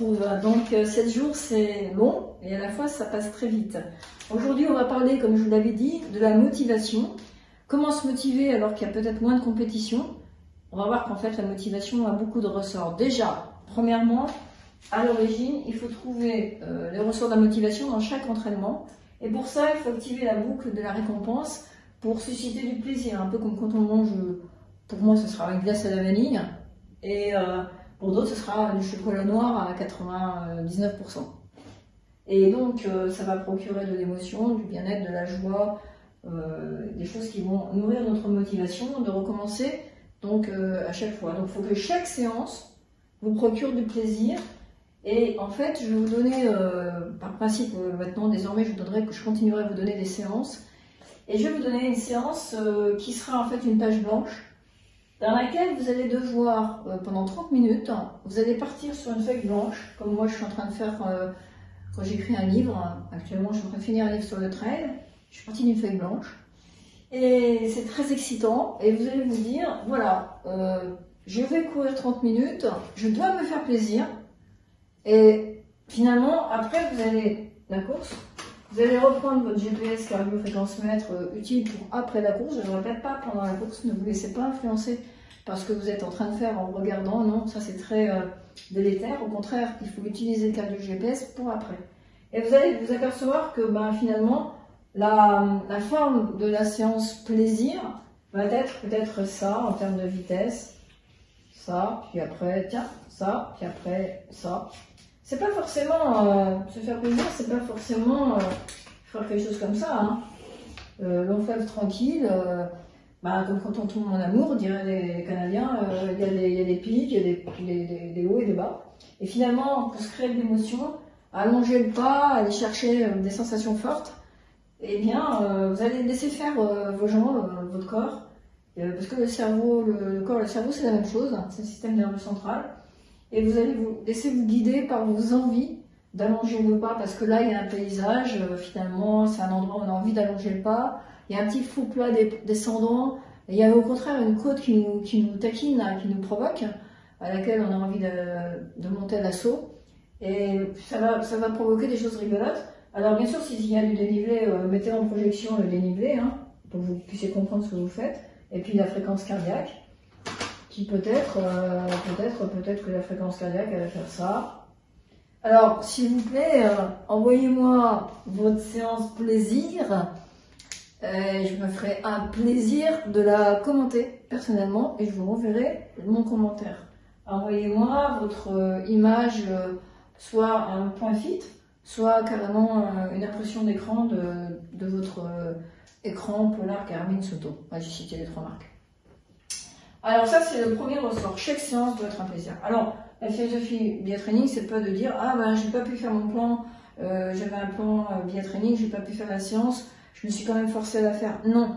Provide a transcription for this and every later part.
retrouve. Donc 7 jours c'est long et à la fois ça passe très vite. Aujourd'hui on va parler, comme je vous l'avais dit, de la motivation. Comment se motiver alors qu'il y a peut-être moins de compétition? On va voir qu'en fait la motivation a beaucoup de ressorts. Déjà, premièrement, à l'origine, il faut trouver les ressorts de la motivation dans chaque entraînement. Et pour ça, il faut activer la boucle de la récompense pour susciter du plaisir. Un peu comme quand on mange, pour moi ce sera une glace à la vanille. Et pour d'autres, ce sera du chocolat noir à 99%. Et donc, ça va procurer de l'émotion, du bien-être, de la joie, des choses qui vont nourrir notre motivation de recommencer donc, à chaque fois. Donc, il faut que chaque séance vous procure du plaisir. Et en fait, je vais vous donner, par principe, maintenant, désormais, je continuerai à vous donner des séances. Et je vais vous donner une séance qui sera en fait une page blanche, dans laquelle vous allez devoir, pendant 30 minutes, vous allez partir sur une feuille blanche, comme moi je suis en train de faire quand j'écris un livre. Actuellement, je suis en train de finir un livre sur le trail. Je suis partie d'une feuille blanche. Et c'est très excitant. Et vous allez vous dire, voilà, je vais courir 30 minutes, je dois me faire plaisir. Et finalement, après, vous allez, la course, vous allez reprendre votre GPS cardio-fréquence-mètre utile pour après la course. Je ne répète pas pendant la course, ne vous laissez pas influencer par ce que vous êtes en train de faire en regardant. Non, ça c'est très délétère. Au contraire, il faut utiliser le cardio-GPS pour après. Et vous allez vous apercevoir que finalement, la forme de la séance plaisir va être peut-être ça en termes de vitesse. Ça, puis après, tiens, ça, puis après, ça. C'est pas forcément se faire plaisir, c'est pas forcément faire quelque chose comme ça. Hein. Long fleuve tranquille, comme quand on tombe en amour, diraient les Canadiens, il y a des pics, il y a des hauts et des bas. Et finalement, pour se créer de l'émotion, allonger le pas, aller chercher des sensations fortes, eh bien, vous allez laisser faire vos jambes, votre corps, parce que le cerveau, le corps et le cerveau, c'est la même chose, hein, c'est le système nerveux central. Et vous allez vous laisser vous guider par vos envies d'allonger le pas, parce que là, il y a un paysage, finalement, c'est un endroit où on a envie d'allonger le pas. Il y a un petit faux plat descendant, et il y a au contraire une côte qui nous taquine, qui nous provoque, à laquelle on a envie de monter à l'assaut. Et ça va provoquer des choses rigolotes. Alors bien sûr, s'il y a du dénivelé, mettez en projection le dénivelé, hein, pour que vous puissiez comprendre ce que vous faites. Et puis la fréquence cardiaque, qui peut-être que la fréquence cardiaque, elle va faire ça. Alors, s'il vous plaît, envoyez-moi votre séance plaisir. Je me ferai un plaisir de la commenter personnellement et je vous renverrai mon commentaire. Envoyez-moi votre image, soit un point fit, soit carrément une impression d'écran de votre écran Polar Garmin Soto. J'ai cité les 3 marques. Alors ça, c'est le premier ressort. Chaque séance doit être un plaisir. Alors, la philosophie Biotraining, c'est pas de dire « Ah j'ai pas pu faire mon plan, j'avais un plan Biotraining, j'ai pas pu faire la séance, je me suis quand même forcée à la faire. » Non.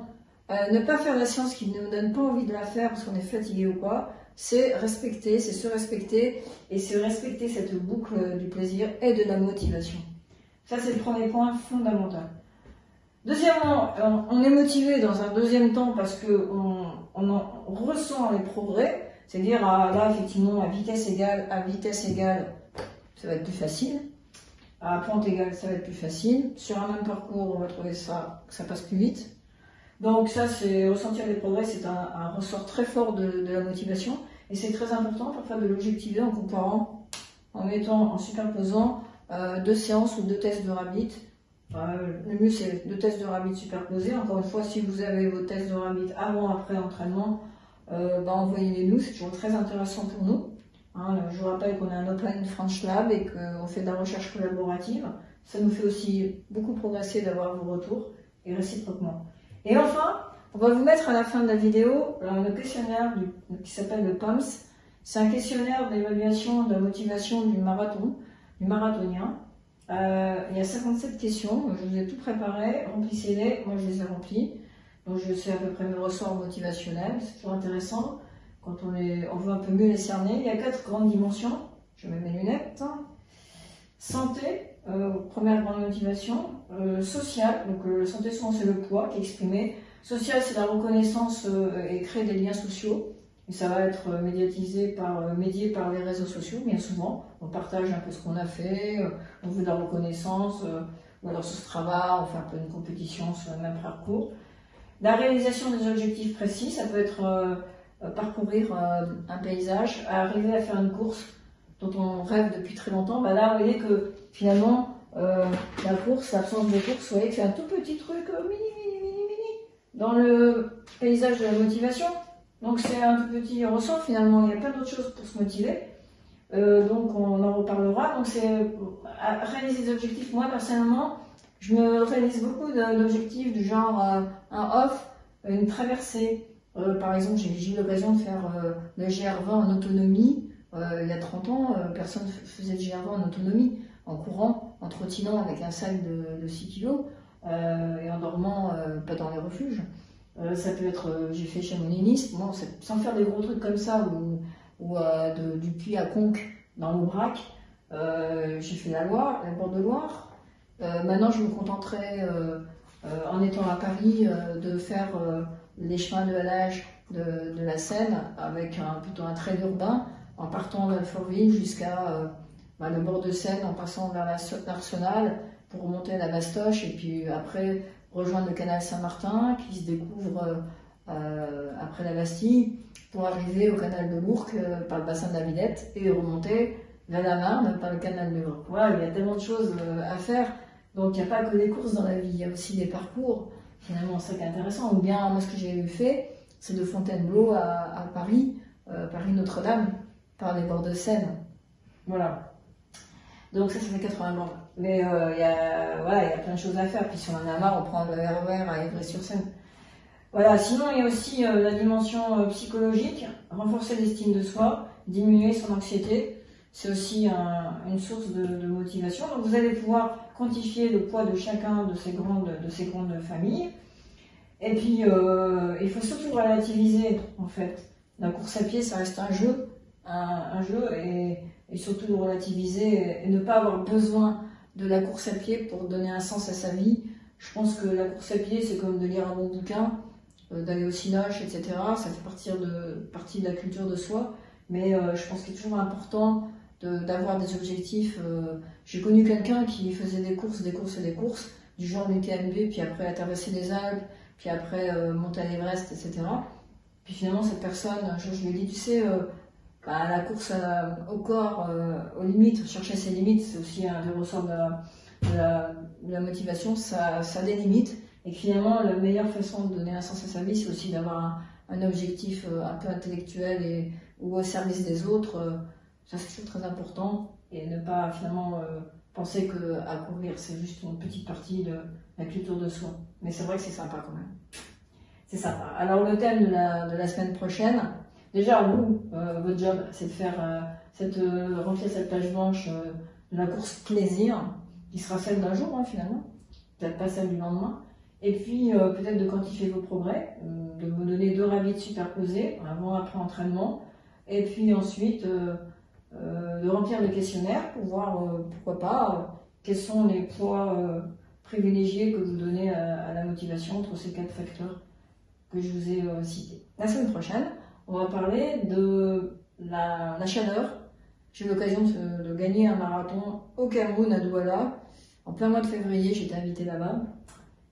Ne pas faire la séance qui ne nous donne pas envie de la faire parce qu'on est fatigué ou quoi, c'est respecter, c'est se respecter, et c'est respecter cette boucle du plaisir et de la motivation. Ça, c'est le premier point fondamental. Deuxièmement, on est motivé dans un deuxième temps parce qu'on ressent les progrès, c'est-à-dire là effectivement à vitesse égale, ça va être plus facile, à pente égale, ça va être plus facile, sur un même parcours on va trouver ça, que ça passe plus vite. Donc ça, c'est ressentir les progrès, c'est un ressort très fort de la motivation, et c'est très important parfois de l'objectiver en comparant, en superposant 2 séances ou 2 tests de Rabbit. Le mieux c'est 2 tests de Rabbit superposés. Encore une fois, si vous avez vos tests de Rabbit avant, après entraînement, envoyez-les nous, c'est toujours très intéressant pour nous. Hein, je vous rappelle qu'on a un Open French Lab et qu'on fait de la recherche collaborative. Ça nous fait aussi beaucoup progresser d'avoir vos retours et réciproquement. Et enfin, on va vous mettre à la fin de la vidéo le questionnaire qui s'appelle le PAMS. C'est un questionnaire d'évaluation de la motivation du marathonien. Il y a 57 questions, je vous ai tout préparé, remplissez-les, moi je les ai remplis, donc je sais à peu près mes ressorts motivationnels, c'est toujours intéressant quand on veut un peu mieux les cerner. Il y a 4 grandes dimensions, je mets mes lunettes. Santé, première grande motivation, sociale, donc santé souvent c'est le poids qui est exprimé, social c'est la reconnaissance et créer des liens sociaux, Et ça va être médiatisé médié par les réseaux sociaux, bien souvent. On partage un peu ce qu'on a fait, on veut de la reconnaissance, ou alors sur Strava, on fait un peu une compétition sur le même parcours. La réalisation des objectifs précis, ça peut être parcourir un paysage, arriver à faire une course dont on rêve depuis très longtemps. Bah là, vous voyez que finalement, la course, l'absence de course, vous voyez que c'est un tout petit truc dans le paysage de la motivation. Donc c'est un tout petit ressort finalement, il y a plein d'autres choses pour se motiver. Donc on en reparlera. Donc c'est réaliser des objectifs. Moi personnellement, je me réalise beaucoup d'objectifs du genre un off, une traversée. Par exemple, j'ai eu l'occasion de faire le GR20 en autonomie. Il y a 30 ans, personne ne faisait le GR20 en autonomie, en courant, en trottinant avec un sac de 6 kg et en dormant pas dans les refuges. Ça peut être, j'ai fait Chamonix-Nice, bon, sans faire des gros trucs comme ça, ou du Puy à Conques dans l'Aubrac. J'ai fait la Loire, la Borde-Loire. Maintenant, je me contenterai, en étant à Paris, de faire les chemins de halage de la Seine avec plutôt un trait urbain, en partant d'Alfortville jusqu'à le bord de Seine, en passant vers l'Arsenal pour remonter à la Bastoche, et puis après rejoindre le canal Saint-Martin qui se découvre après la Bastille pour arriver au canal de l'Ourcq par le bassin de la Villette et remonter vers la Marne par le canal de l'Ourcq. Voilà, il y a tellement de choses à faire, donc il n'y a pas que des courses dans la vie, il y a aussi des parcours, finalement c'est ça qui est intéressant. Ou bien moi ce que j'ai fait, c'est de Fontainebleau à Paris, Paris-Notre-Dame, par les bords de Seine. Voilà. Donc ça fait 80 bornes. Mais il y a plein de choses à faire. Puis si on en a marre, on prend le RER à Ivry-sur-Seine. Voilà, sinon il y a aussi la dimension psychologique, renforcer l'estime de soi, diminuer son anxiété. C'est aussi une source de motivation. Donc vous allez pouvoir quantifier le poids de chacun de ces grandes familles. Et puis il faut surtout relativiser en fait. La course à pied, ça reste un jeu, et surtout de relativiser et ne pas avoir besoin de la course à pied pour donner un sens à sa vie. Je pense que la course à pied, c'est comme de lire un bon bouquin, d'aller au cinoche, etc. Ça fait partie de la culture de soi, mais je pense qu'il est toujours important d'avoir des objectifs. J'ai connu quelqu'un qui faisait des courses, du genre l'UTMB, puis après a traversé les Alpes, puis après monter à l'Everest, etc. Puis finalement, cette personne, un jour, je lui ai dit, tu sais, la course au corps, aux limites, chercher ses limites, c'est aussi un des ressorts de la motivation, ça a des limites. Et que finalement, la meilleure façon de donner un sens à sa vie, c'est aussi d'avoir un objectif un peu intellectuel ou au service des autres. Ça, c'est toujours très important. Et ne pas finalement penser qu'à courir, c'est juste une petite partie de la culture de soi. Mais c'est vrai que c'est sympa quand même. C'est sympa. Alors le thème de la semaine prochaine, déjà vous, votre job, c'est de remplir cette page blanche de la course plaisir, qui sera celle d'un jour finalement, peut-être pas celle du lendemain. Et puis peut-être de quantifier vos progrès, de vous donner 2 rabbits superposés, avant-après entraînement. Et puis ensuite de remplir le questionnaire pour voir, pourquoi pas, quels sont les poids privilégiés que vous donnez à la motivation entre ces 4 facteurs que je vous ai cités. La semaine prochaine, on va parler de la chaleur. J'ai eu l'occasion de gagner un marathon au Cameroun, à Douala. En plein mois de février, j'étais invitée là-bas.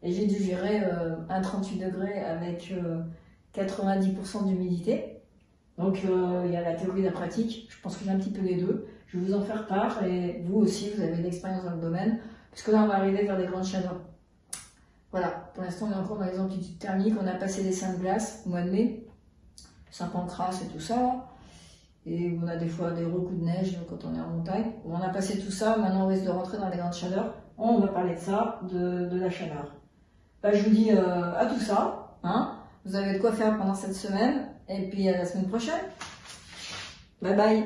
Et j'ai dû gérer un 38 degrés avec 90% d'humidité. Donc il y a la théorie et la pratique. Je pense que j'ai un petit peu les deux. Je vais vous en faire part et vous aussi, vous avez de l'expérience dans le domaine. Puisque là, on va arriver vers les grandes chaleurs. Voilà, pour l'instant, on est encore dans les amplitudes thermiques. On a passé les seins de glace au mois de mai, Saint-Pancras et tout ça. Et on a des fois des gros coups de neige quand on est en montagne. On a passé tout ça, maintenant on risque de rentrer dans les grandes chaleurs. On va parler de ça, de la chaleur. Je vous dis à tout ça. Vous avez de quoi faire pendant cette semaine. Et puis à la semaine prochaine. Bye bye.